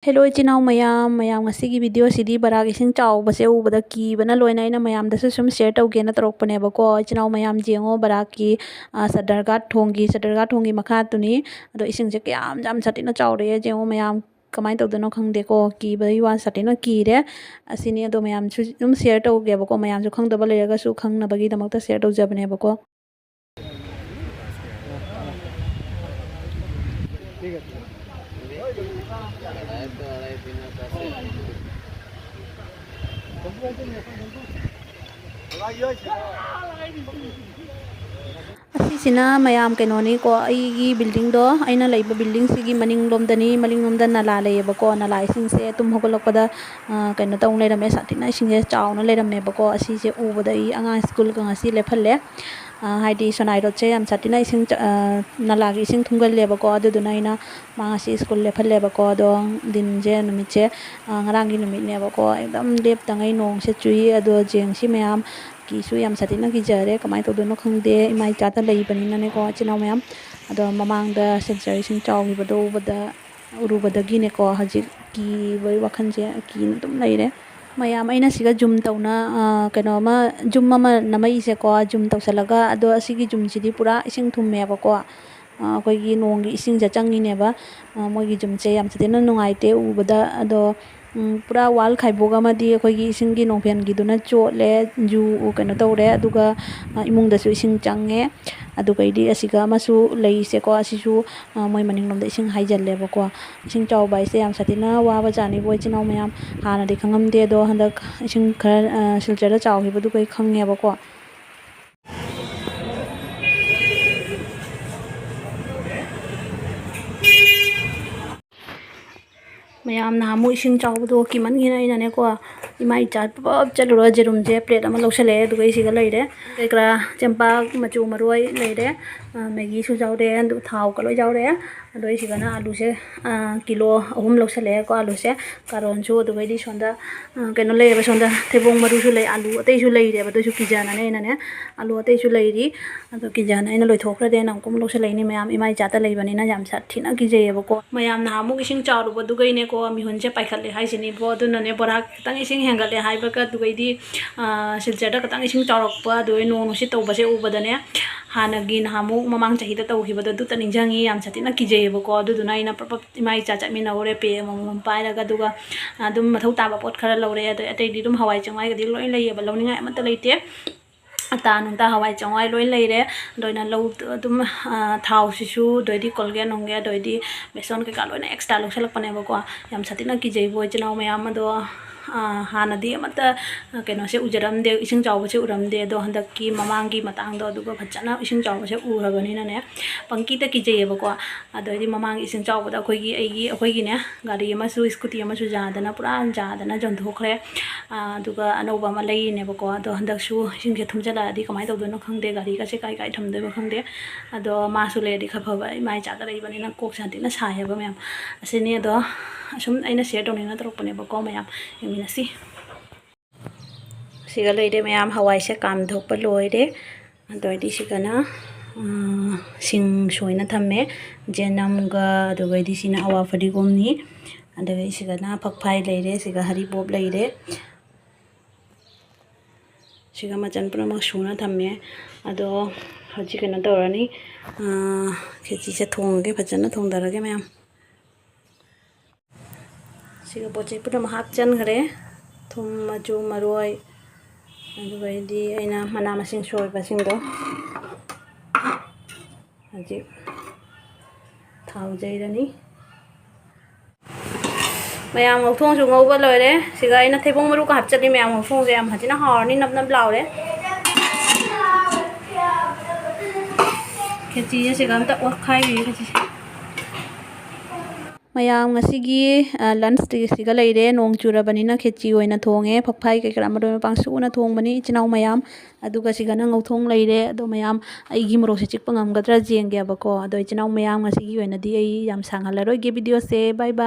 Hello ichinaw mayam ngasigi video sidi Barak Esing Chang base ubada Kibana Loire aina mayamdasu sum share tawgena taroppanebako ichinaw mayam jengo Barak ki Sadarghat thongi makha tuni ado ising je kyam jam satina chawre jengo mayam kamai tawdano khangdeko kibai wa satina kire asini ado mayam sum share tawgebako mayam su khangdaba leraga su khangnabagi damakta share tawjabnebako Asisina mayam kenoni ko aigi building do aina laiba building sigi maninglomdani malinglomda nala leibako nala ising se tum hogolokpada keno tong lerame satina ising je chawna lerame bako asi je ubada I anga school ka ngasi lephalle haidi sonai ro che am satina ising nala gi ising thungal lebako aduduna ina mangasi school lephalle bako do din je numit che ngarang gi numit ne bako ekdam lep tangai nong se chui ado jeng si mayam kisu yam satina ki jare kamai to dono khangde Ema Echa ta lei bani na ne ko chinaw mayam ado mamang da Silchar Sadarghat bado bada urubada gi ne ko hajik ki bai wakhan je ki na tum leire mayam aina siga jum tawna keno ma jum ma namai se ko jum tawsalaga ado asigi jum sidi pura ising thumme ba ko akoigi nong gi ising ja changi ne ba mogi jum che yam satina nungaite ubada ado pura wall khaiboga madi akoigi ising gi nongphen gi duna chotle ju keno tawre aduga imung da su ising change aduga idi asiga masu lei se ko asisu moi maninglom da ising haijalle ba ko ising chaw bai se yam satina wa ba jani boi chinaw mayam hana de khangamde do handak ising khara Silchar da chaw hi badu kai khange ba ko mayam na mu ising chawdo ki man gina ina ne ko Ema Echa pap chaluro jerum je plate ama loksale duga isiga leire ekra champa machu maroi leire magi su jawre andu thau ka loi jawre ado isiga na alu se kilo ahum loksale ko alu se karon chu duga di sonda keno leire sonda thebong maru su lei alu atei su leire ba su kijana ne ina ne alu atei su leiri ado kijana ina loi thokra de nam kum loksale ni mayam Ema Echa ta leibani na jam sat thina kije ba ko mayam na mu ising chawru ba duga ine ko mi hunje paikhatle haisini bo dunane Barak tang ising hengale haibaka dugaidi Silchar da katang ising chawrokpa doi nong si tawbase ubadane hanagi nahamu mamang chahida tawhibada du taningjangi yam satina kijeyebako aduduna ina pap Ema Echa chatmina ore pe mamam pairaga duga adum mathau taba pot khara lawre atei di dum hawai changwai gadi loi leieba lawninga amata leite ata nungta hawai changwai loi leire doina low dum thau sisu doidi kolge nongge doidi beson ke kaloina extra loksalak panebako yam satina kijeybo chinaw mayam ado hanadi amata keno se ujaramde ising chawbase uramde do handakki mamangi matangdo aduga phachana ising chawbase urabani na ne pangki ta kijeyebako adoidi mamang ising chawbada akoigi ne gari ama su scooty ama su jadana pura jadana jonthokre aduga anoba ma lei ne bako ado handaksu ising ke thumjala di kamai tawdono khangde gari ka se kai kai thamde ba khangde ado ma su le di khafaba Ema Echa ta lei bani na kok santina saheba mayam asini ado asum aina share tawning na taropane bako mayam nasi siga leide mayam hawai se kam dhokpa loire adoidi sigana sing soina thamme jenam ga adoidi sina awa fadigomni adoi sigana phakphai leire siga hari bob leire siga machan pura suna thamme ado haji kana tawrani khechi se thongge phajana thongdarage mayam siga poche pura hap chan khare thum machu maroi adugaidi aina mana masing soi basingdo haji thau jairani mayam ngthong su ngauba loire siga aina thebong maru ka hapchali mayam ngthong je am hajina harni nap nap laure khechi je siga amta wakhai bi khechi mayam ngasigi lunch siga leire nong churabani na khechi oina thonge phakphai ke kra madoi pangsu na thongbani chinaw mayam aduga siga na ngauthong leire ado mayam aigi morok se chikpa ngamgadra jengge bako ado chinaw mayam ngasigi oina di ai yam sanghalaroi ge video se bye bye